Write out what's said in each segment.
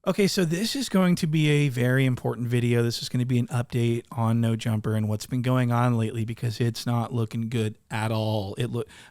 Okay, so this is going to be a very important video. This is going to be an update on No Jumper and what's been going on lately because it's not looking good at all.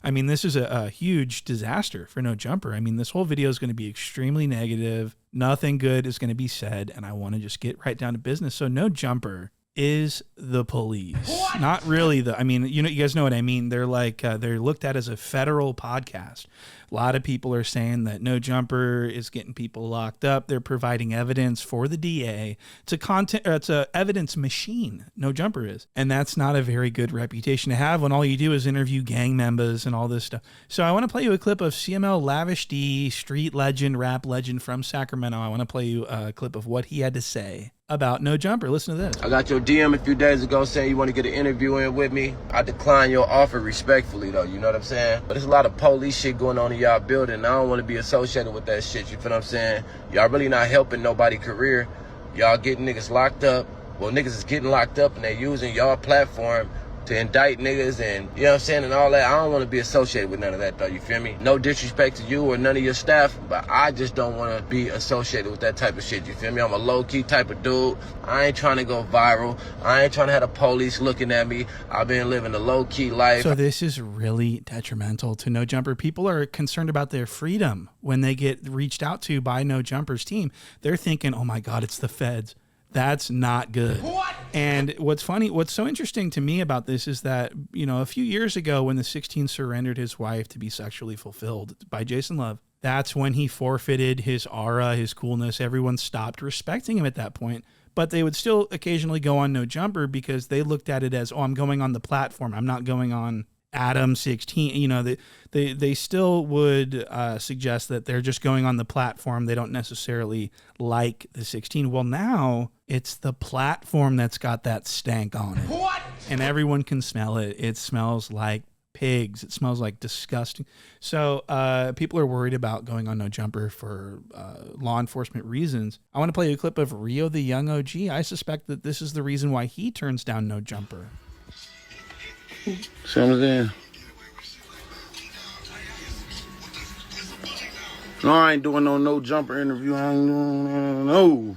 I mean, this is a huge disaster for No Jumper. I mean, this whole video is going to be extremely negative. Nothing good is going to be said, and I want to just get right down to business. So No Jumper is the police. What? Not really I mean, you guys know what I mean. They're like, they're looked at as a federal podcast. A lot of people are saying that No Jumper is getting people locked up. They're providing evidence for the DA. It's a evidence machine. No Jumper is. And that's not a very good reputation to have when all you do is interview gang members and all this stuff. So I want to play you a clip of CML Lavish D, street legend, rap legend from Sacramento. I want to play you a clip of what he had to say about No Jumper. Listen to this. I got your DM a few days ago saying you want to get an interview in with me. I declined your offer respectfully, though. You know what I'm saying? But there's a lot of police shit going on in y'all building. And I don't want to be associated with that shit. You feel what I'm saying? Y'all really not helping nobody's career. Y'all getting niggas locked up. Well, niggas is getting locked up and they're using y'all platform to indict niggas and, you know what I'm saying, and all that. I don't want to be associated with none of that, though, you feel me? No disrespect to you or none of your staff, but I just don't want to be associated with that type of shit, you feel me? I'm a low-key type of dude. I ain't trying to go viral. I ain't trying to have the police looking at me. I've been living a low-key life. So this is really detrimental to No Jumper. People are concerned about their freedom when they get reached out to by No Jumper's team. They're thinking, oh my God, it's the feds. That's not good. What? And what's so interesting to me about this is that, a few years ago when the 16 surrendered his wife to be sexually fulfilled by Jason Love, that's when he forfeited his aura, his coolness. Everyone stopped respecting him at that point. But they would still occasionally go on No Jumper because they looked at it as, oh, I'm going on the platform. I'm not going on Adam 16. They still would suggest that they're just going on the platform. They don't necessarily like the 16. Well, now it's the platform that's got that stank on it. What? And everyone can smell it. It smells like pigs. It smells like disgusting. So people are worried about going on No Jumper for law enforcement reasons. I want to play you a clip of Rio the Young OG. I suspect that this is the reason why he turns down No Jumper. See what I'm saying? No, I ain't doing no Jumper interview. I ain't doing no.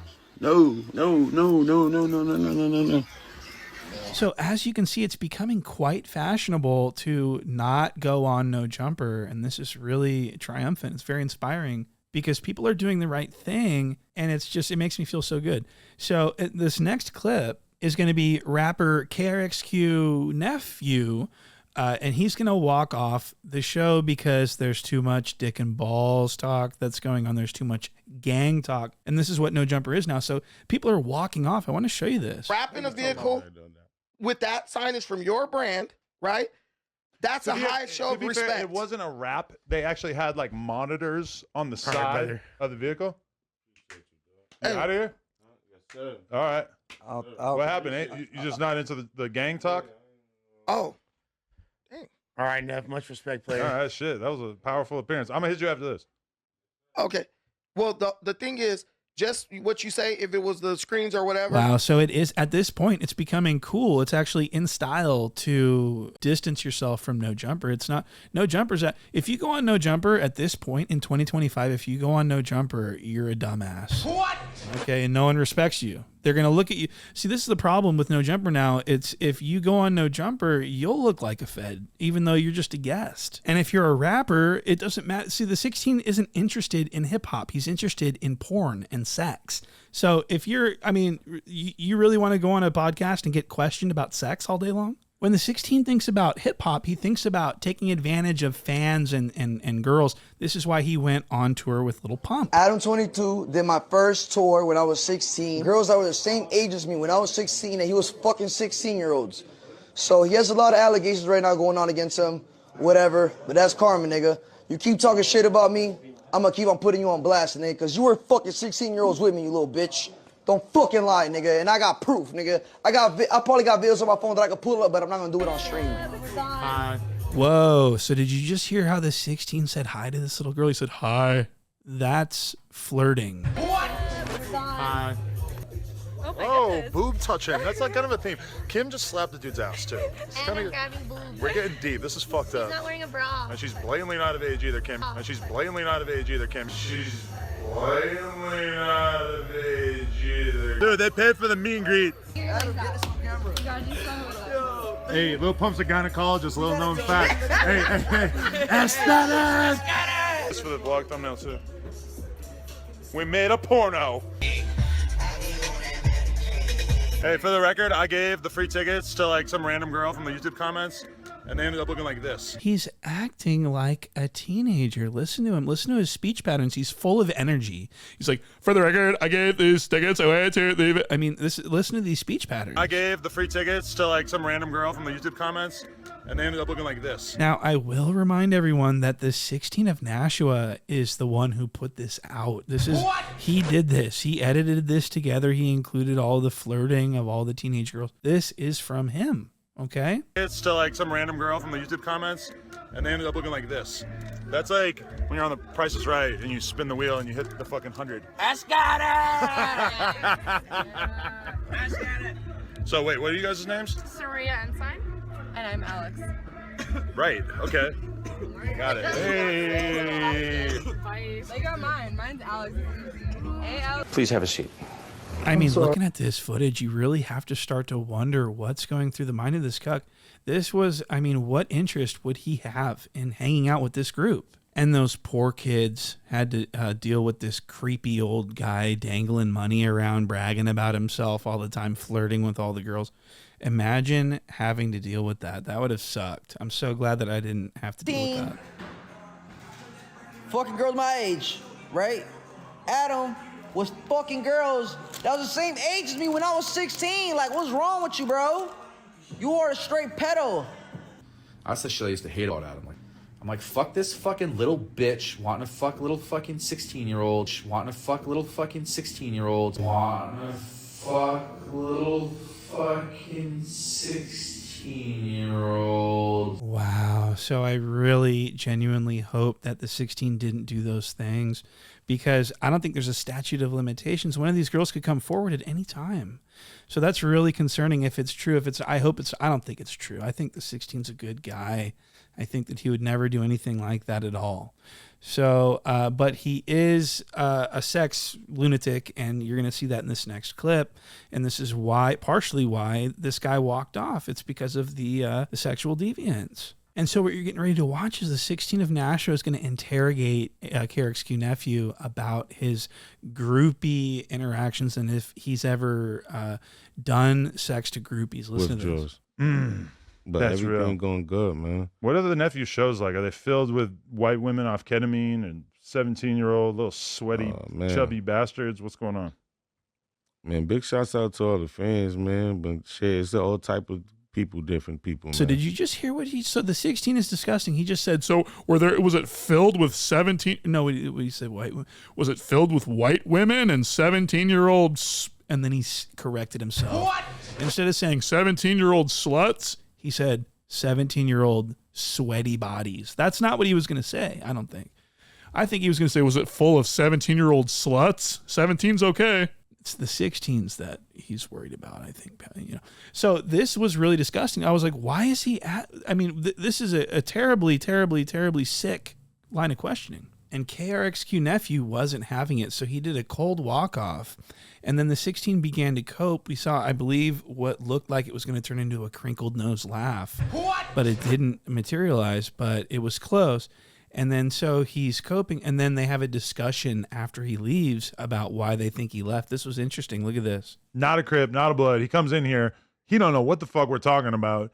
So as you can see, it's becoming quite fashionable to not go on No Jumper. And this is really triumphant. It's very inspiring because people are doing the right thing. And it makes me feel so good. So this next clip is going to be rapper KRXQ Nephew. And he's going to walk off the show because there's too much dick and balls talk that's going on. There's too much gang talk. And this is what No Jumper is now. So people are walking off. I want to show you this. Rap in a vehicle with that signage from your brand, right? That's a high show of respect. It wasn't a rap. They actually had like monitors on the side of the vehicle. You out of here? Yes, sir. All right. What happened? You just not into the gang talk? Oh. All right, Neff. Much respect, player. All right, shit. That was a powerful appearance. I'm going to hit you after this. Okay. Well, the thing is, just what you say, if it was the screens or whatever. Wow. So it is, at this point, it's becoming cool. It's actually in style to distance yourself from No Jumper. It's not, No Jumper's if you go on No Jumper at this point in 2025, if you go on No Jumper, you're a dumbass. What? Okay. And no one respects you. They're going to look at you. See, this is the problem with No Jumper now. It's if you go on No Jumper, you'll look like a fed, even though you're just a guest. And if you're a rapper, it doesn't matter. See, the 16 isn't interested in hip hop. He's interested in porn and sex. So if you really want to go on a podcast and get questioned about sex all day long? When the 16 thinks about hip hop, he thinks about taking advantage of fans and girls. This is why he went on tour with Lil Pump. Adam 22 did my first tour when I was 16. Girls that were the same age as me when I was 16, and he was fucking 16-year-olds. So he has a lot of allegations right now going on against him, whatever. But that's karma, nigga. You keep talking shit about me, I'm gonna keep on putting you on blast, nigga, because you were fucking 16-year-olds with me, you little bitch. Don't fucking lie, nigga. And I got proof, nigga. I probably got videos on my phone that I could pull up, but I'm not gonna do it on stream. Whoa. So did you just hear how the 16 said hi to this little girl? He said, hi. That's flirting. What? Hi. Oh, boob touching. That's like kind of a theme. Kim just slapped the dude's ass too. And I'm grabbing boobs. We're getting deep. This is fucked up. He's not wearing a bra. And she's blatantly not of age either, Kim. And she's blatantly not of age either, Kim. She's blatantly not of age either. Dude, they paid for the meet and greet. Hey, Lil Pump's a gynecologist, little known fact. Hey. Aesthetic! This for the vlog thumbnail too. We made a porno. Hey, for the record, I gave the free tickets to like some random girl from the YouTube comments, and they ended up looking like this. He's acting like a teenager. Listen to him. Listen to his speech patterns. He's full of energy. He's like, for the record, I gave these tickets away to the... I mean, listen to these speech patterns. I gave the free tickets to like some random girl from the YouTube comments, and they ended up looking like this. Now, I will remind everyone that the 16 of Nashua is the one who put this out. This is... What? He did this. He edited this together. He included all the flirting of all the teenage girls. This is from him. Okay. It's to like some random girl from the YouTube comments, and they ended up looking like this. That's like when you're on The Price is Right and you spin the wheel and you hit the fucking 100. I got it. So wait, what are you guys' names? Saria and Sign. And I'm Alex. Right. Okay. Got it. Hey. They got mine. Mine's Alex. Hey, Alex. Please have a seat. I mean, looking at this footage, you really have to start to wonder what's going through the mind of this cuck. This was, I mean, what interest would he have in hanging out with this group? And those poor kids had to deal with this creepy old guy dangling money around, bragging about himself all the time, flirting with all the girls. Imagine having to deal with that. That would have sucked. I'm so glad that I didn't have to deal with that. Fucking girls my age, right? Adam was fucking girls that was the same age as me when I was 16. Like, what's wrong with you, bro? You are a straight pedo. That's the shit I used to hate about Adam. I'm like, fuck this fucking little bitch wanting to fuck little fucking 16-year-old. Wanting to fuck little fucking 16-year-olds. Wanting to fuck little fucking 16-year-olds. Wow. So I really genuinely hope that the 16 didn't do those things, because I don't think there's a statute of limitations. One of these girls could come forward at any time. So that's really concerning if it's true. I don't think it's true. I think the 16's a good guy. I think that he would never do anything like that at all. So, but he is a sex lunatic, and you're going to see that in this next clip. And this is partially why this guy walked off. It's because of the sexual deviance. And so what you're getting ready to watch is the 16 of Nashua is going to interrogate KRXQ nephew about his groupie interactions and if he's ever done sex to groupies. Listen to this. But That's everything real. going good, man. What are the nephew shows like? Are they filled with white women off ketamine and 17-year-old little sweaty, chubby bastards? What's going on? Man, big shouts out to all the fans, man. But shit, it's all type of people, different people, man. So did you just hear what he said? The 16 is disgusting. He just said, so was it filled with 17? No, he said white. Was it filled with white women and 17-year-olds? And then he corrected himself. What? Instead of saying 17-year-old sluts, he said 17-year-old sweaty bodies. That's not what he was going to say, I don't think. I think he was going to say, was it full of 17-year-old sluts? 17's okay. It's the 16s that he's worried about, I think. So this was really disgusting. I was like, why is he this is a terribly, terribly, terribly sick line of questioning. And KRXQ nephew wasn't having it, so he did a cold walk-off. And then the 16 began to cope. We saw, I believe, what looked like it was going to turn into a crinkled nose laugh. What? But it didn't materialize, but it was close. And then so he's coping, and then they have a discussion after he leaves about why they think he left. This was interesting. Look at this. Not a Crip, not a Blood. He comes in here. He don't know what the fuck we're talking about.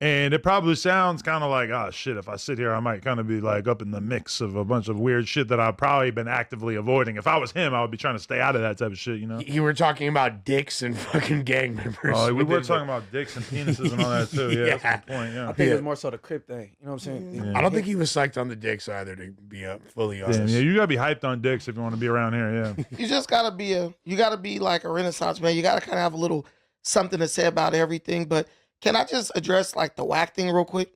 And it probably sounds kind of like, oh, shit, if I sit here, I might kind of be like up in the mix of a bunch of weird shit that I've probably been actively avoiding. If I was him, I would be trying to stay out of that type of shit, you know? You were talking about dicks and fucking gang members. Oh, we were talking about dicks and penises and all that, too. Yeah, that's the point, yeah. I think it was more so the Crip thing. You know what I'm saying? Yeah. I don't think he was psyched on the dicks either, to be fully honest. Damn, yeah, you got to be hyped on dicks if you want to be around here, yeah. You just got to be like a Renaissance man. You got to kind of have a little something to say about everything, but can I just address like the whack thing real quick?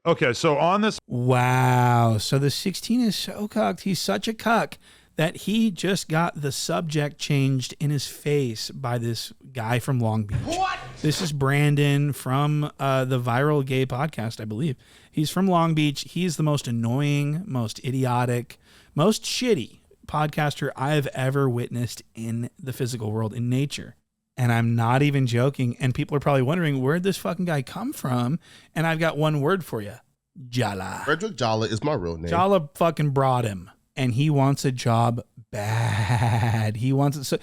Okay, so on this. Wow. So the 16 is so cucked. He's such a cuck that he just got the subject changed in his face by this guy from Long Beach. What? This is Brandon from the Viral Gay Podcast, I believe. He's from Long Beach. He's the most annoying, most idiotic, most shitty podcaster I have ever witnessed in the physical world, in nature. And I'm not even joking. And people are probably wondering, where'd this fucking guy come from? And I've got one word for you. Jala. Frederick Jala is my real name. Jala fucking brought him. And he wants a job bad. He wants it. So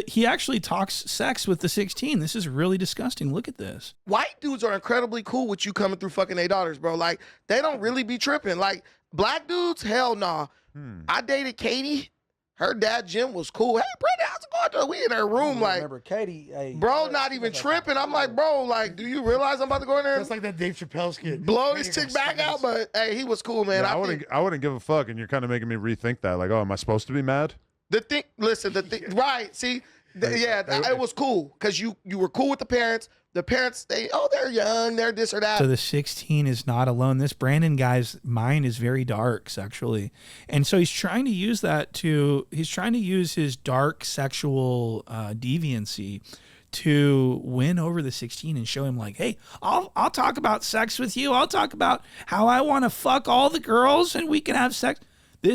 he actually talks sex with the 16. This is really disgusting. Look at this. White dudes are incredibly cool with you coming through fucking their daughters, bro. Like, they don't really be tripping. Like, black dudes, hell nah. I dated Katie. Her dad, Jim, was cool. Hey, Brandon, how's it going? We in her room, like, remember Katie, hey, bro, not even tripping. I'm like, bro, like, do you realize I'm about to go in there? That's like that Dave Chappelle skit. Blow his chick back out, but hey, he was cool, man. Yeah, I wouldn't give a fuck, and you're kind of making me rethink that. Like, oh, am I supposed to be mad? Right? See, it was cool because you were cool with the parents. The parents, they're young, they're this or that. So the 16 is not alone. This Brandon guy's mind is very dark sexually. And so he's trying to use his dark sexual deviancy to win over the 16 and show him like, hey, I'll talk about sex with you. I'll talk about how I want to fuck all the girls and we can have sex. I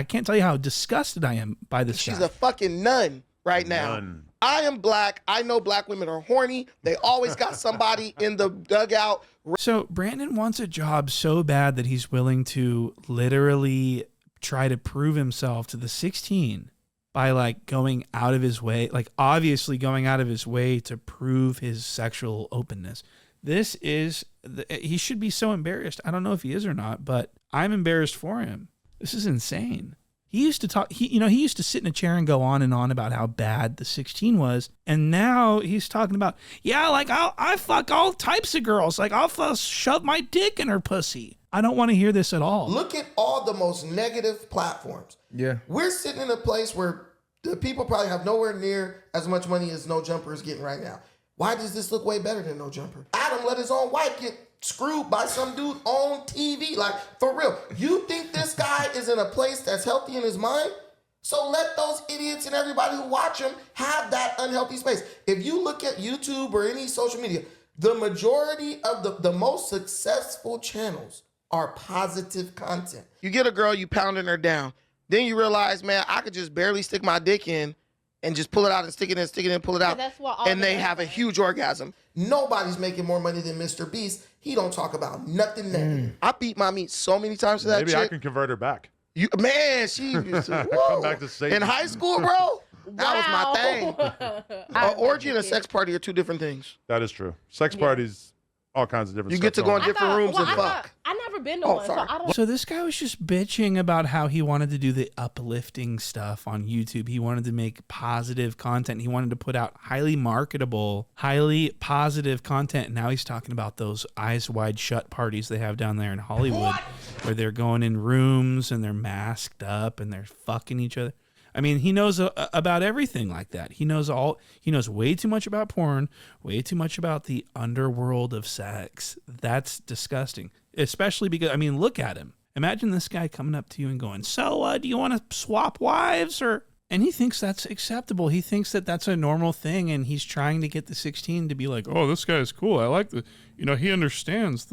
can't tell you how disgusted I am by this guy. She's a fucking nun right now. None. I am black. I know black women are horny. They always got somebody in the dugout. So Brandon wants a job so bad that he's willing to literally try to prove himself to the 16 by like going out of his way, like obviously going out of his way to prove his sexual openness. He should be so embarrassed. I don't know if he is or not, but I'm embarrassed for him. This is insane. He used to talk, he used to sit in a chair and go on and on about how bad the 16 was. And now he's talking about, like I fuck all types of girls. Like I'll shove my dick in her pussy. I don't want to hear this at all. Look at all the most negative platforms. Yeah. We're sitting in a place where the people probably have nowhere near as much money as No Jumper is getting right now. Why does this look way better than No Jumper? Adam let his own wife get screwed by some dude on TV. Like, for real. You think this guy is in a place that's healthy in his mind? So let those idiots and everybody who watch him have that unhealthy space. If you look at YouTube or any social media, the majority of the most successful channels are positive content. You get a girl, you pounding her down. Then you realize, man, I could just barely stick my dick in and just pull it out and stick it in, pull it out. And they have a huge orgasm. Nobody's making more money than Mr. Beast. He don't talk about nothing negative. I beat my meat so many times to that Maybe chick. I can convert her back. She used to, Come back to Satan. in high school, bro, that was my thing. An orgy and a sex party are two different things. That is true. Sex parties, all kinds of different You stuff get to go in going on. different rooms and fuck. I never been to one, so I don't. So this guy was just bitching about how he wanted to do the uplifting stuff on YouTube. He wanted to make positive content. He wanted to put out highly marketable, highly positive content. Now he's talking about those eyes wide shut parties they have down there in Hollywood, where they're going in rooms and they're masked up and they're fucking each other. I mean, he knows about everything like that. He knows way too much about porn, way too much about the underworld of sex. That's disgusting. Especially because, I mean, look at him. Imagine this guy coming up to you and going, so do you want to swap wives? And he thinks that's acceptable. He thinks that that's a normal thing. And he's trying to get the 16 to be like, oh, this guy's cool. I like he understands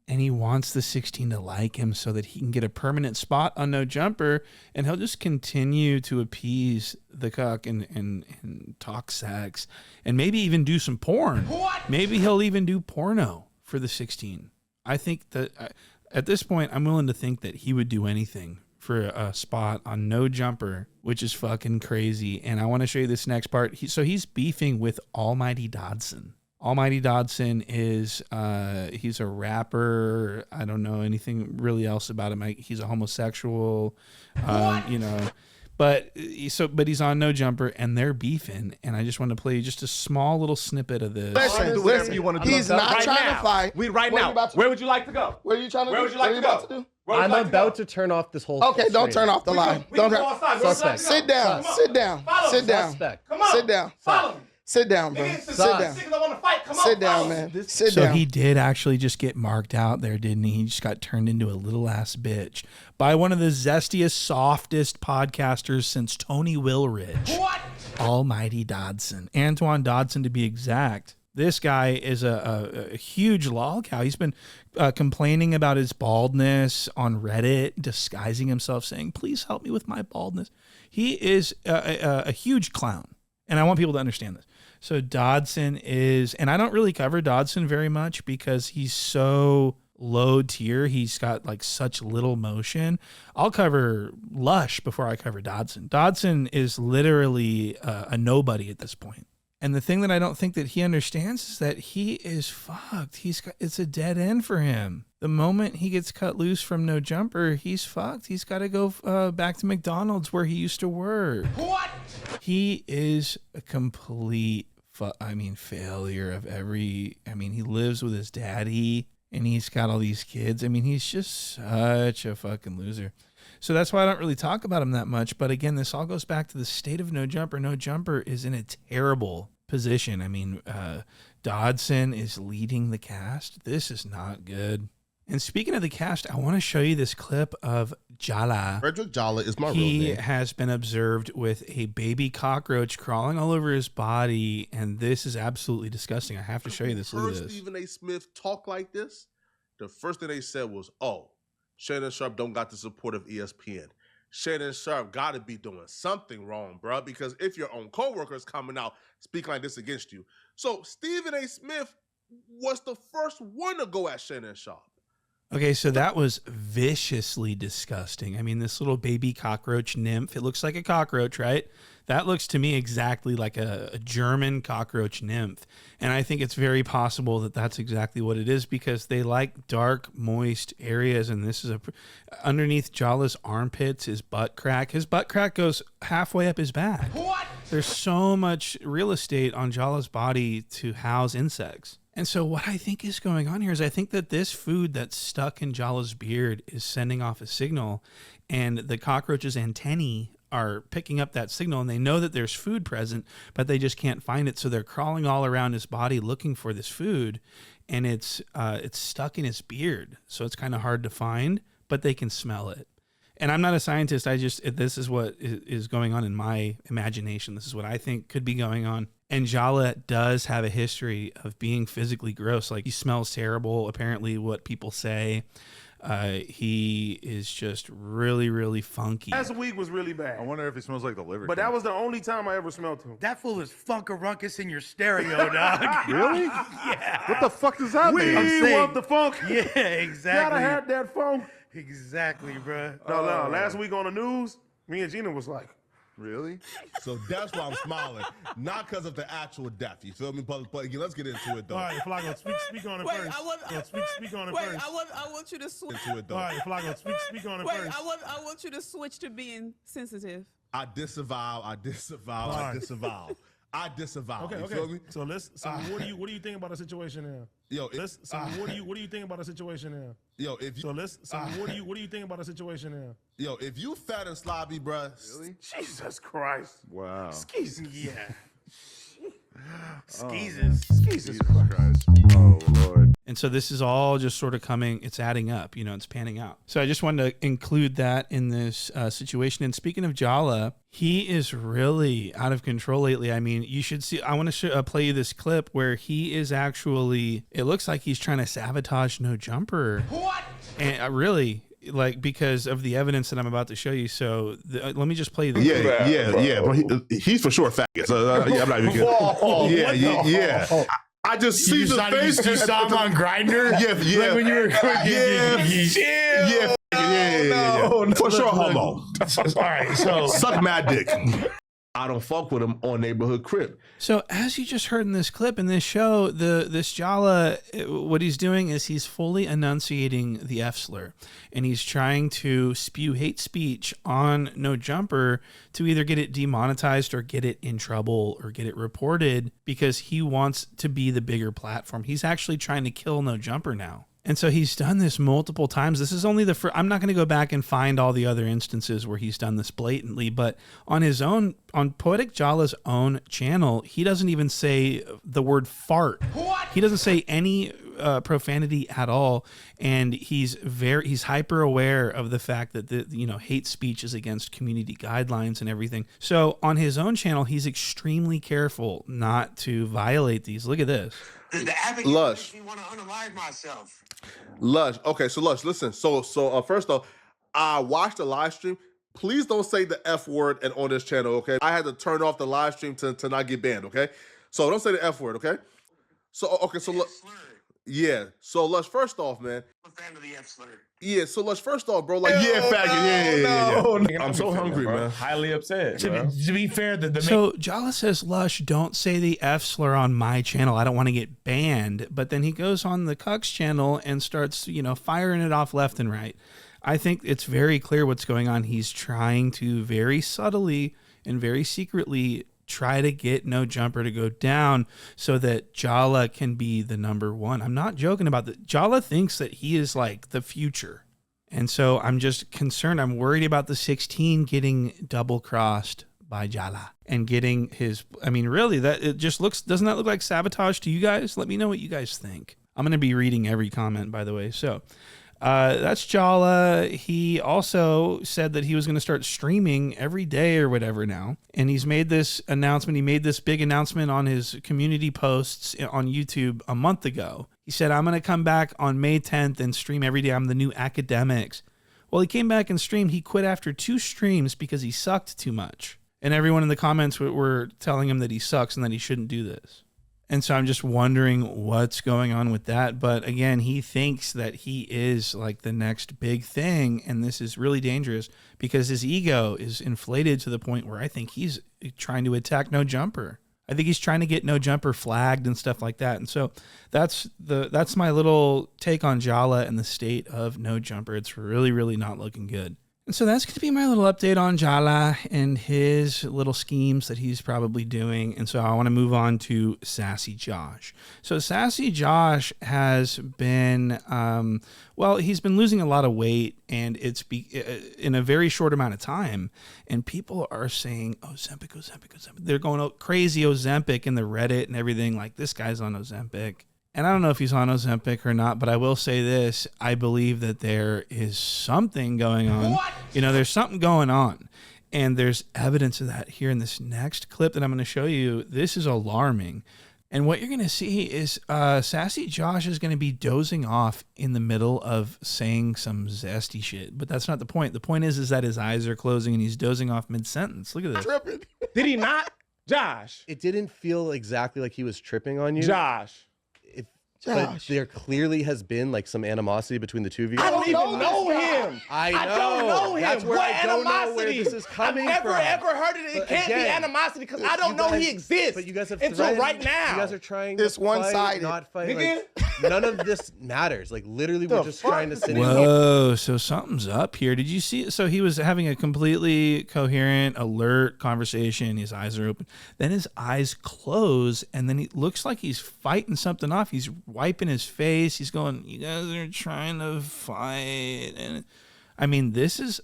and he wants the 16 to like him so that he can get a permanent spot on No Jumper, and he'll just continue to appease the cuck and talk sex and maybe even do some porn. What? Maybe he'll even do porno for the 16. I think that at this point, I'm willing to think that he would do anything for a spot on No Jumper, which is fucking crazy. And I want to show you this next part. He's beefing with Almighty Dodson. Almighty Dodson is he's a rapper. I don't know anything really else about him. He's a homosexual, but he's on No Jumper and they're beefing. And I just want to play just a small little snippet of this. Listen, you want to do. he's not right trying now. to fight. Right now. Where would you like to go? Where are you trying to Where would you like to go? I'm about to turn off this whole. Okay, don't turn off the line. Don't turn. Suspect. Sit down. Sit down. Sit down. Suspect. Sit down. Sit down, bro. Sit down. Sit down, man. Sit so down. he did actually just get marked out there, didn't he? He just got turned into a little ass bitch by one of the zestiest, softest podcasters since Tony Willridge. What? Almighty Dodson. Antoine Dodson, to be exact. This guy is a huge lolcow. He's been complaining about his baldness on Reddit, disguising himself, saying, please help me with my baldness. He is a huge clown. And I want people to understand this. So Dodson is, and I don't really cover Dodson very much because he's so low tier. He's got like such little motion. I'll cover Lush before I cover Dodson. Dodson is literally a nobody at this point. And the thing that I don't think that he understands is that he is fucked. It's a dead end for him. The moment he gets cut loose from No Jumper, he's fucked. He's got to go back to McDonald's where he used to work. What? He is a complete, failure of every. He lives with his daddy and he's got all these kids. He's just such a fucking loser. So that's why I don't really talk about him that much. But again, this all goes back to the state of No Jumper. No Jumper is in a terrible position. Dodson is leading the cast. This is not good. And speaking of the cast, I want to show you this clip of Jala. Frederick Jala is my real He name. has been observed with a baby cockroach crawling all over his body, and this is absolutely disgusting. I have to show you this. Look at this. Stephen A. Smith talk like this, the first thing they said was, oh, Shannon Sharp don't got the support of ESPN. Shannon Sharp got to be doing something wrong, bro, because if your own coworkers coming out speaking like this against you. So Stephen A. Smith was the first one to go at Shannon Sharp. Okay, so that was viciously disgusting. This little baby cockroach nymph, it looks like a cockroach, right? That looks to me exactly like a German cockroach nymph. And I think it's very possible that that's exactly what it is because they like dark, moist areas. And this is underneath Jala's armpits, his butt crack. His butt crack goes halfway up his back. What? There's so much real estate on Jala's body to house insects. And so what I think is going on here is I think that this food that's stuck in Jala's beard is sending off a signal, and the cockroach's antennae are picking up that signal, and they know that there's food present, but they just can't find it. So they're crawling all around his body looking for this food, and it's stuck in his beard. So it's kind of hard to find, but they can smell it. And I'm not a scientist. This is what is going on in my imagination. This is what I think could be going on. And Jala does have a history of being physically gross. Like, he smells terrible, apparently, what people say. He is just really, really funky. Last week was really bad. I wonder if he smells like the liver. But that was the only time I ever smelled him. That fool is funkarunkus in your stereo, dog. Really? Yeah. What the fuck does that mean? We want the funk. Yeah, exactly. Gotta have that funk. Exactly, bro. No, last week on the news, me and Gina was like, really? So that's why I'm smiling. Not because of the actual death. You feel me? But let's get into it, though. all right, Flaco, speak on it first. Speak on it first. I want you to switch. Into it, though. All right, Flaco, speak on it first. I want you to switch to being sensitive. I disavow. I disavow. All I right. disavow. I disavow. Okay, you okay. feel me? So what do you think about the situation now? Yo, what do you think about the situation now? Yo, if you what do you think about the situation now? Yo, if you fat and sloppy, bruh. Really? Jesus Christ. Wow. Skis. Yeah. Jesus Christ. Oh, Lord. And so this is all just sort of it's adding up, it's panning out. So I just wanted to include that in this situation. And speaking of Jala, he is really out of control lately. You should see, I want to play you this clip where he is actually, it looks like he's trying to sabotage No Jumper. What? And really, because of the evidence that I'm about to show you. So let me just play this. Yeah. But he's for sure faggot. So I'm not even good. Yeah. I just see the face. You saw him on Grindr? Yeah. Like when you were Yeah. For sure, homo. All right, so Suck my dick. I don't fuck with him on Neighborhood Crib. So as you just heard in this clip, in this show, this Jala, what he's doing is he's fully enunciating the F slur, and he's trying to spew hate speech on No Jumper to either get it demonetized or get it in trouble or get it reported because he wants to be the bigger platform. He's actually trying to kill No Jumper now. And so he's done this multiple times. This is only the first. I'm not going to go back and find all the other instances where he's done this blatantly, but on his own, on Poetic Jala's own channel, he doesn't even say the word fart. What? He doesn't say any profanity at all, and he's hyper aware of the fact that hate speech is against community guidelines and everything. So on his own channel, he's extremely careful not to violate these. Look at this. Lush. Me want to unalive myself. Lush. Okay, so Lush, listen. So first off, I watched the live stream. Please don't say the F word and on this channel, okay? I had to turn off the live stream to not get banned, okay? So don't say the F word, okay? So look. Yeah. So Lush, first off, man. I'm a fan of the F slur. Yeah, so Lush, first off, bro, like I'm so hungry, man. Highly upset. To be fair, So Jala says, Lush, don't say the F slur on my channel. I don't want to get banned. But then he goes on the Cucks channel and starts, firing it off left and right. I think it's very clear what's going on. He's trying to very subtly and very secretly try to get No Jumper to go down so that Jala can be the number one. I'm not joking about that. Jala thinks that he is like the future. And so I'm just concerned. I'm worried about the 16 getting double crossed by Jala and getting his, really doesn't that look like sabotage to you guys? Let me know what you guys think. I'm going to be reading every comment, by the way. So that's Jala. He also said that he was going to start streaming every day or whatever now. And he's made this announcement. He made this big announcement on his community posts on YouTube a month ago. He said, I'm going to come back on May 10th and stream every day. I'm the new academics. Well, he came back and streamed. He quit after 2 streams because he sucked too much. And everyone in the comments were telling him that he sucks and that he shouldn't do this. And so I'm just wondering what's going on with that. But again, he thinks that he is like the next big thing. And this is really dangerous because his ego is inflated to the point where I think he's trying to attack No Jumper. I think he's trying to get No Jumper flagged and stuff like that. And so that's my little take on Jala and the state of No Jumper. It's really, really not looking good. And so that's going to be my little update on Jala and his little schemes that he's probably doing. And so I want to move on to Sassy Josh. So Sassy Josh has been, he's been losing a lot of weight, and it's in a very short amount of time. And people are saying, Ozempic. They're going crazy Ozempic in the Reddit and everything, like this guy's on Ozempic. And I don't know if he's on Ozempic or not, but I will say this. I believe that there is something going on. What? There's something going on. And there's evidence of that here in this next clip that I'm going to show you. This is alarming. And what you're going to see is Sassy Josh is going to be dozing off in the middle of saying some zesty shit. But that's not the point. The point is that his eyes are closing and he's dozing off mid-sentence. Look at this. Tripping. Did he not? Josh. It didn't feel exactly like he was tripping on you. Josh. But there clearly has been like some animosity between the two of you. I don't even know him. I don't know him. That's where what I don't know where this is coming I've from. never ever heard it. It can't be animosity because I don't know he exists. But you guys have until right now. You guys are trying this to one-sided. not fight. Like, none of this matters. Like literally, we're just trying to sit in. Whoa! So something's up here. Did you see? So he was having a completely coherent, alert conversation. His eyes are open. Then his eyes close, and then he looks like he's fighting something off. He's wiping his face. He's going, you guys are trying to fight. And this is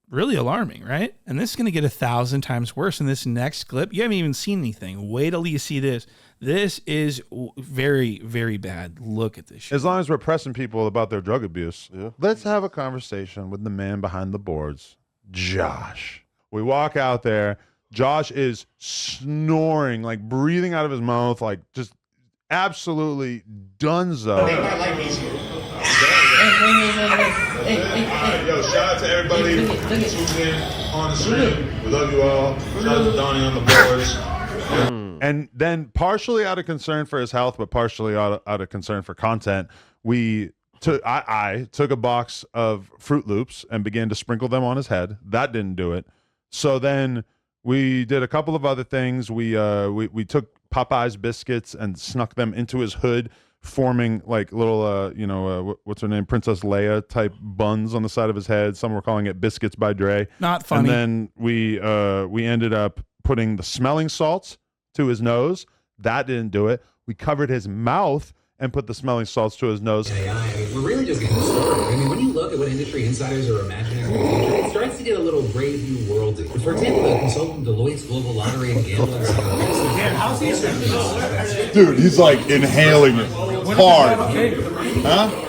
really alarming, right? And this is going to get 1,000 times worse in this next clip. You haven't even seen anything. Wait till you see this. This is very, very bad. Look at this shit. As long as we're pressing people about their drug abuse, let's have a conversation with the man behind the boards, Josh. We walk out there. Josh is snoring, like breathing out of his mouth, like just absolutely dunzo. They might like these here. Yo, shout out to everybody who's in on the stream. We love you all. Shout out to Donnie on the boards. And then partially out of concern for his health, but partially out of concern for content, I took a box of Fruit Loops and began to sprinkle them on his head. That didn't do it. So then we did a couple of other things. We took Popeye's biscuits and snuck them into his hood, forming like little, what's her name, Princess Leia type buns on the side of his head. Some were calling it biscuits by Dre. Not funny. And then we ended up putting the smelling salts to his nose. That didn't do it. We covered his mouth and put the smelling salts to his nose. AI, I mean, we're really just getting started. I mean, when you look at what industry insiders are imagining for the future, it starts to get a little brave new worldy. For example, the consultant Deloitte's Global Lottery and Gambling Dude, he's like inhaling it hard. Huh?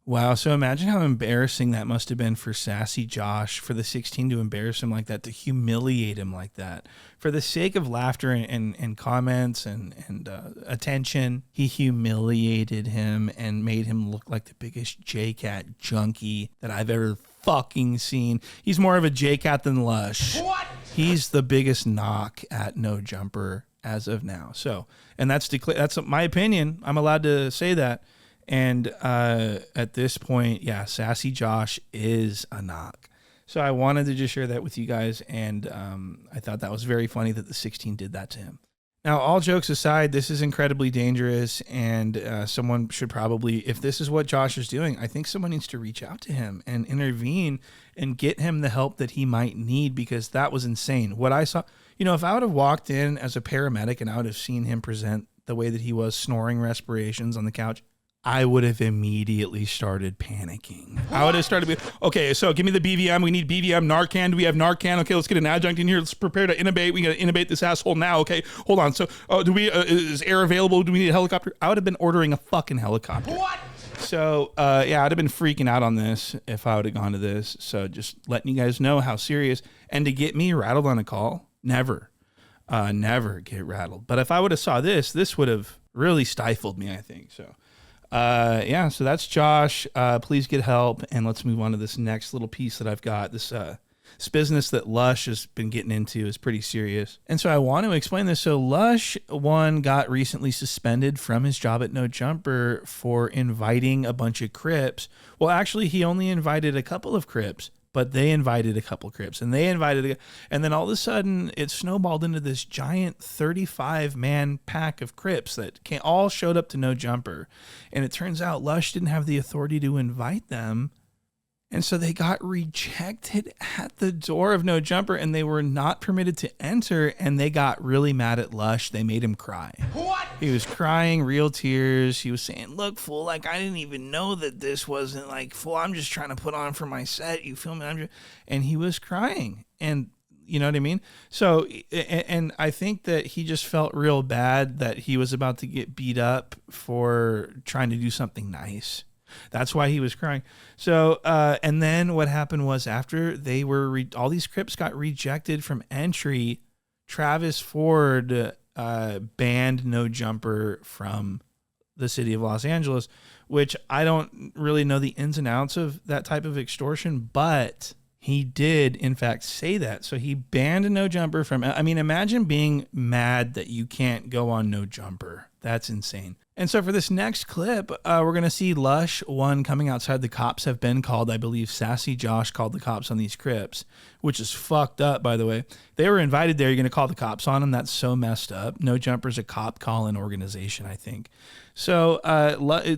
Wow, so imagine how embarrassing that must have been for Sassy Josh, for the 16 to embarrass him like that, to humiliate him like that. For the sake of laughter and comments and attention, he humiliated him and made him look like the biggest J-Cat junkie that I've ever fucking seen. He's more of a J-Cat than Lush. What? He's the biggest knock at No Jumper as of now. So, and that's my opinion. I'm allowed to say that. And at this point, yeah, Sassy Josh is a knock. So I wanted to just share that with you guys, and I thought that was very funny that the 16 did that to him. Now, all jokes aside, this is incredibly dangerous, and someone should probably, if this is what Josh is doing, I think someone needs to reach out to him and intervene and get him the help that he might need, because that was insane. What I saw, if I would have walked in as a paramedic and I would have seen him present the way that he was, snoring respirations on the couch, I would have immediately started panicking. I would have started, okay, so give me the BVM. We need BVM, Narcan. Do we have Narcan? Okay, let's get an adjunct in here. Let's prepare to intubate. We got to intubate this asshole now. Okay, hold on. So is air available? Do we need a helicopter? I would have been ordering a fucking helicopter. What? So, yeah, I'd have been freaking out on this if I would have gone to this. So just letting you guys know how serious. And to get me rattled on a call, never get rattled. But if I would have saw this would have really stifled me, I think. So. Yeah, so that's Josh. Please get help, and let's move on to this next little piece that I've got. This business that Lush has been getting into is pretty serious. And so I want to explain this. So Lush, got recently suspended from his job at No Jumper for inviting a bunch of Crips. Well, actually, he only invited a couple of Crips, but they invited a couple Crips, and and then all of a sudden it snowballed into this giant 35-man pack of Crips that all showed up to No Jumper. And it turns out Lush didn't have the authority to invite them. And so they got rejected at the door of No Jumper, and they were not permitted to enter, and they got really mad at Lush. They made him cry. What? He was crying real tears. He was saying, look, fool, I didn't even know that this wasn't fool, I'm just trying to put on for my set. You feel me? And he was crying. And you know what I mean? So, and I think that he just felt real bad that he was about to get beat up for trying to do something nice. That's why he was crying. So, and then what happened was, after they were, all these Crips got rejected from entry, Travis Ford banned No Jumper from the city of Los Angeles, which I don't really know the ins and outs of that type of extortion, but he did, in fact, say that. So he banned No Jumper from, imagine being mad that you can't go on No Jumper. That's insane. And so for this next clip, we're going to see Lush, coming outside. The cops have been called. I believe Sassy Josh called the cops on these Crips, which is fucked up, by the way. They were invited there. You're going to call the cops on them? That's so messed up. No Jumper's a cop calling organization, I think. So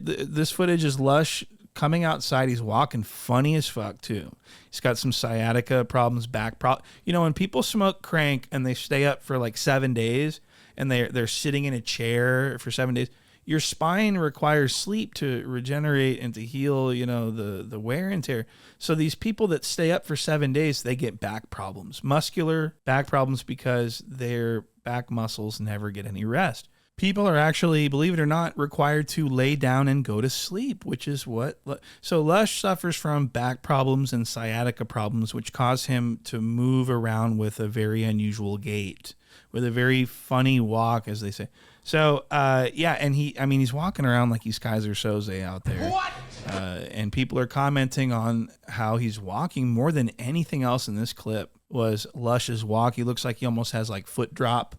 this footage is Lush coming outside. He's walking funny as fuck, too. He's got some sciatica problems, back problems. When people smoke crank and they stay up for 7 days and they're sitting in a chair for 7 days, your spine requires sleep to regenerate and to heal, the wear and tear. So these people that stay up for 7 days, they get back problems, muscular back problems, because their back muscles never get any rest. People are actually, believe it or not, required to lay down and go to sleep, which is what. So Lush suffers from back problems and sciatica problems, which cause him to move around with a very unusual gait, with a very funny walk, as they say. So, yeah, and he's walking around like he's Kaiser Soze out there. What? And people are commenting on how he's walking. More than anything else in this clip was Lush's walk. He looks like he almost has foot drop,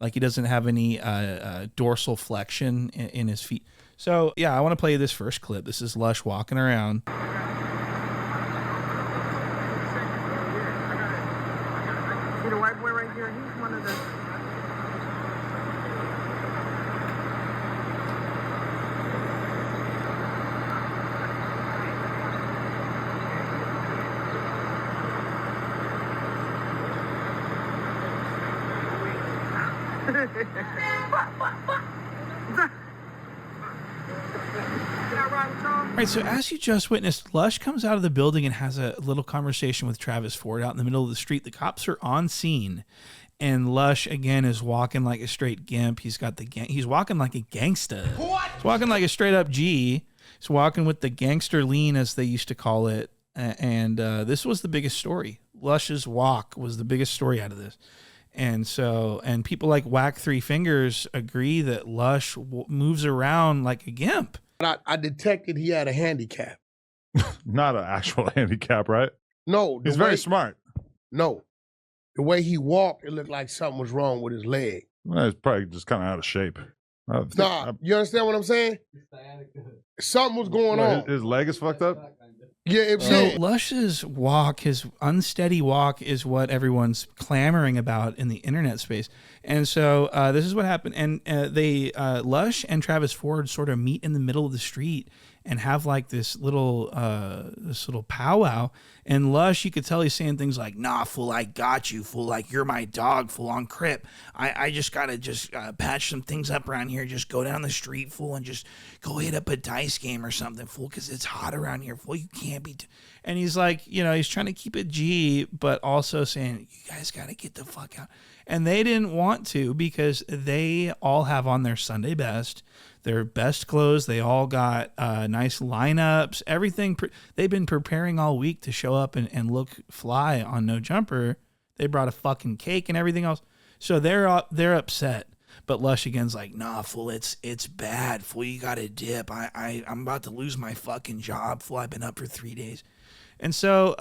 like he doesn't have any dorsal flexion in his feet. So, yeah, I want to play this first clip. This is Lush walking around. See the white boy right here? He's one of the... Right, so as you just witnessed, Lush comes out of the building and has a little conversation with Travis Ford out in the middle of the street. The cops are on scene, and Lush again is walking like a straight gimp. He's got he's walking like a gangsta. What? He's walking like a straight up G. He's walking with the gangster lean, as they used to call it. And this was the biggest story. Lush's walk was the biggest story out of this. And so, and people like Whack Three Fingers agree that Lush moves around like a gimp. I detected he had a handicap. Not an actual handicap, right? No. He's very smart. No. The way he walked, it looked like something was wrong with his leg. Well, he's probably just kind of out of shape. Nah, you understand what I'm saying? Something was going on. His leg is fucked up? Yeah, So Lush's walk, his unsteady walk, is what everyone's clamoring about in the internet space. And so this is what happened. And Lush and Travis Ford sort of meet in the middle of the street and have like this little powwow. And Lush, you could tell he's saying things like, "Nah, fool, I got you, fool. Like, you're my dog, fool, on Crip. I just gotta patch some things up around here. Just go down the street, fool, and just go hit up a dice game or something, fool, because it's hot around here, fool. You can't be." And he's like, he's trying to keep it G, but also saying, "You guys gotta get the fuck out." And they didn't want to because they all have on their Sunday best, their best clothes. They all got nice lineups, everything. They've been preparing all week to show up and look fly on No Jumper. They brought a fucking cake and everything else. So they're upset. But Lush again's like, "Nah, fool, it's bad, fool. You got to dip. I'm about to lose my fucking job, fool. I've been up for 3 days." And so,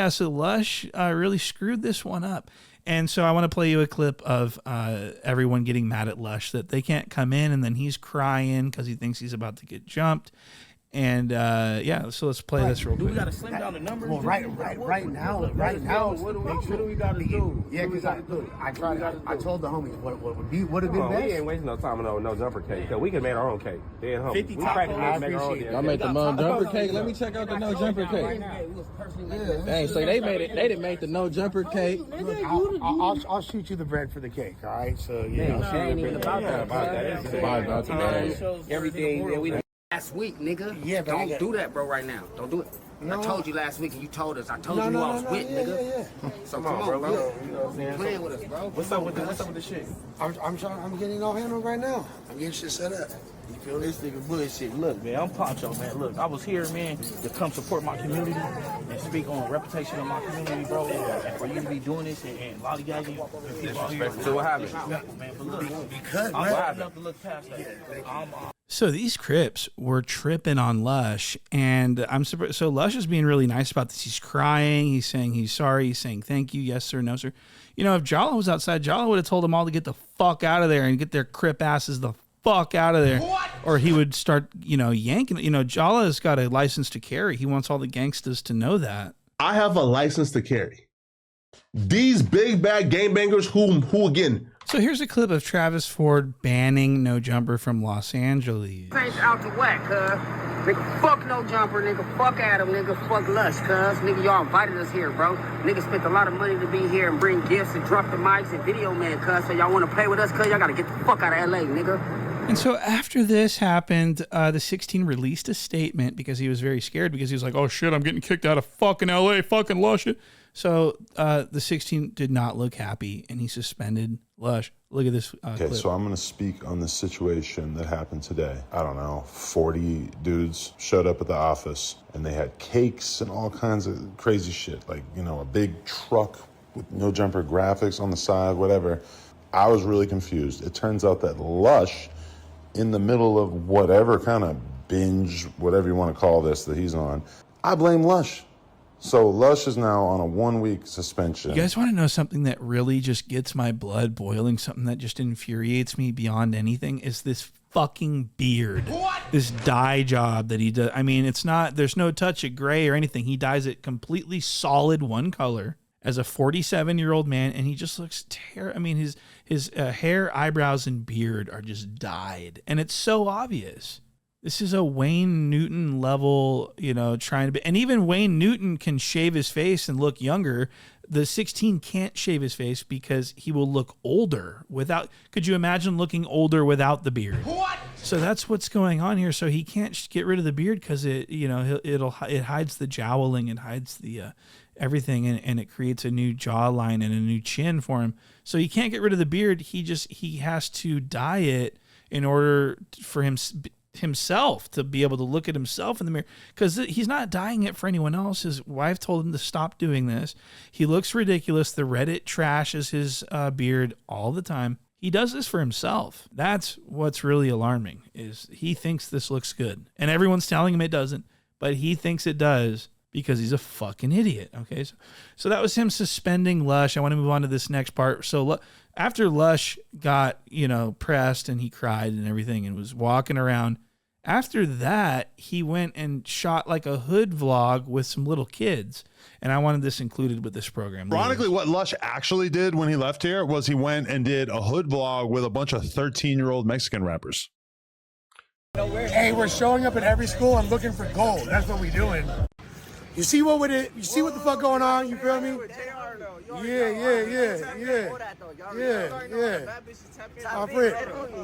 so Lush really screwed this one up. And so I want to play you a clip of everyone getting mad at Lush that they can't come in, and then he's crying because he thinks he's about to get jumped. And so let's play this real quick. Do we got to slim down the numbers? Well, right now. What do we got to do? Yeah, because I told the homies what would have been best. We ain't wasting no time on no jumper cake, because we can make our own cake. Then, homie, 50 we practice make our own. Y'all make the no jumper cake. Let me check out the no jumper cake. Dang, so they made it. They didn't make the no jumper cake. Look, I'll shoot you the bread for the cake. All right, so yeah. I ain't even about that. Everything we. Last week, nigga. Yeah, but don't do that, bro. Right now, don't do it. No. I told you last week, and you told us. I told you who I was with, nigga. Yeah. So come on, bro. You playing with us, bro. What's up with the shit? I'm getting all handled right now. I'm getting shit set up. You feel this nigga bullshit? Look, man, I'm Poncho, man. Look, I was here, man, to come support my community and speak on the reputation of my community, bro. And for you to be doing this and lollygagging people out here. So what happened? Man, but look, because I'm glad enough to look past that. So these Crips were tripping on Lush, and I'm surprised. So Lush is being really nice about this. He's crying. He's saying he's sorry. He's saying thank you, yes sir, no sir. If Jala was outside, Jala would have told them all to get the fuck out of there and get their Crip asses the fuck out of there. What? Or he would start, yanking. Jala's got a license to carry. He wants all the gangsters to know that. I have a license to carry. These big bad gangbangers who again. So here's a clip of Travis Ford banning No Jumper from Los Angeles. Saints out to whack, cuz. Nigga, fuck No Jumper, nigga. Fuck Adam, nigga. Fuck Lush, cuz. Nigga, y'all invited us here, bro. Nigga spent a lot of money to be here and bring gifts and drop the mics and video man, cuz. So y'all want to play with us, cuz? Y'all got to get the fuck out of LA, nigga. And so after this happened, the 16 released a statement because he was very scared because he was like, "Oh shit, I'm getting kicked out of fucking LA, fucking Lush." So the 16 did not look happy, and he suspended Lush. Look at this Okay, clip. so I'm going to speak on the situation that happened today. I don't know, 40 dudes showed up at the office, and they had cakes and all kinds of crazy shit, like, a big truck with No Jumper graphics on the side, whatever. I was really confused. It turns out that Lush, in the middle of whatever kind of binge, whatever you want to call this, that he's on, I blame Lush. So Lush is now on a 1-week suspension. You guys want to know something that really just gets my blood boiling, something that just infuriates me beyond anything, is this fucking beard. What? This dye job that he does. I mean, there's no touch of gray or anything. He dyes it completely solid one color as a 47-year-old man, and he just looks terrible. I mean, his hair, eyebrows, and beard are just dyed, and it's so obvious. This is a Wayne Newton level, trying to be. And even Wayne Newton can shave his face and look younger. The 16 can't shave his face because he will look older without. Could you imagine looking older without the beard? What? So that's what's going on here. So he can't get rid of the beard because it hides the jowling, it hides the everything, and it creates a new jawline and a new chin for him. So he can't get rid of the beard. He has to dye it in order for himself to be able to look at himself in the mirror, because he's not dyeing it for anyone else. His wife told him to stop doing this. He looks ridiculous. The Reddit trashes his beard all the time. He does this for himself. That's what's really alarming, is he thinks this looks good. And everyone's telling him it doesn't, but he thinks it does because he's a fucking idiot. Okay, so that was him suspending Lush. I want to move on to this next part. So after Lush got, pressed and he cried and everything and was walking around, after that, he went and shot like a hood vlog with some little kids. And I wanted this included with this program. Ironically, what Lush actually did when he left here was he went and did a hood vlog with a bunch of 13-year-old Mexican rappers. Hey, we're showing up at every school and looking for gold. That's what we're doing. You see what the fuck going on? You feel me? Yeah.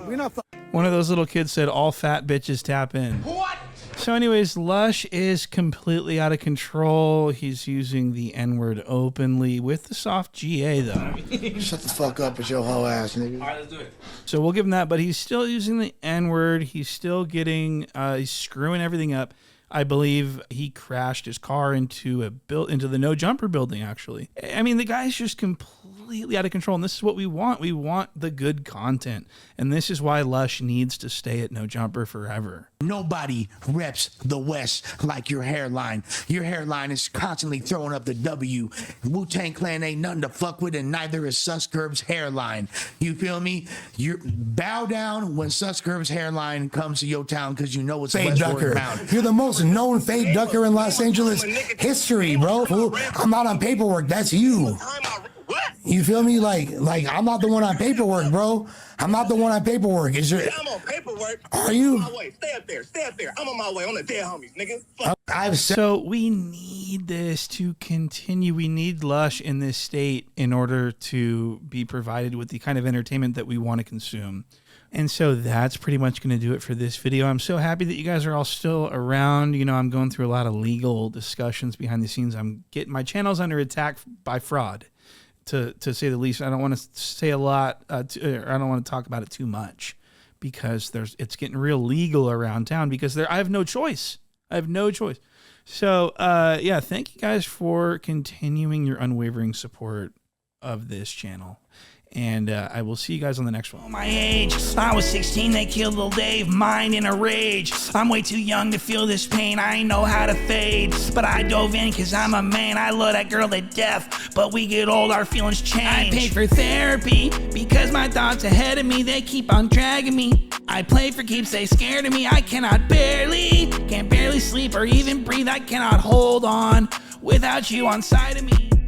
We not. One of those little kids said, "All fat bitches tap in." What? So anyways, Lush is completely out of control. He's using the N-word openly with the soft GA, though. Shut the fuck up with your whole ass, nigga. All right, let's do it. So we'll give him that, but he's still using the N-word. He's still getting, he's screwing everything up. I believe he crashed his car into the No Jumper building, actually. I mean, the guy's just completely out of control, and this is what we want. We want the good content, and this is why Lush needs to stay at No Jumper forever. Nobody reps the West like your hairline. Your hairline is constantly throwing up the W. Wu-Tang Clan ain't nothing to fuck with, and neither is Suscurb's hairline. You feel me? You bow down when Suscurb's hairline comes to your town, because you know it's westward bound. You're the most known fade ducker in Los Angeles history, bro. I'm not on paperwork. That's you. You feel me? Like I'm not the one on paperwork, bro. I'm not the one on paperwork. Is there? I'm on paperwork. Are you? I'm on my way. Stay up there. I'm on my way. On the dead homies, nigga. So we need this to continue. We need Lush in this state in order to be provided with the kind of entertainment that we want to consume. And so that's pretty much going to do it for this video. I'm so happy that you guys are all still around. I'm going through a lot of legal discussions behind the scenes. I'm getting my channel's under attack by fraud, to say the least. I don't want to say a lot, or I don't want to talk about it too much, because it's getting real legal around town, because I have no choice. So, yeah, thank you guys for continuing your unwavering support of this channel. And I will see you guys on the next one. My age, I was 16, they killed Lil Dave, mine in a rage. I'm way too young to feel this pain, I ain't know how to fade. But I dove in cause I'm a man, I love that girl to death. But we get old, our feelings change. I paid for therapy, because my thoughts ahead of me, they keep on dragging me. I play for keeps, they scared of me, I can't barely sleep or even breathe, I cannot hold on without you on side of me.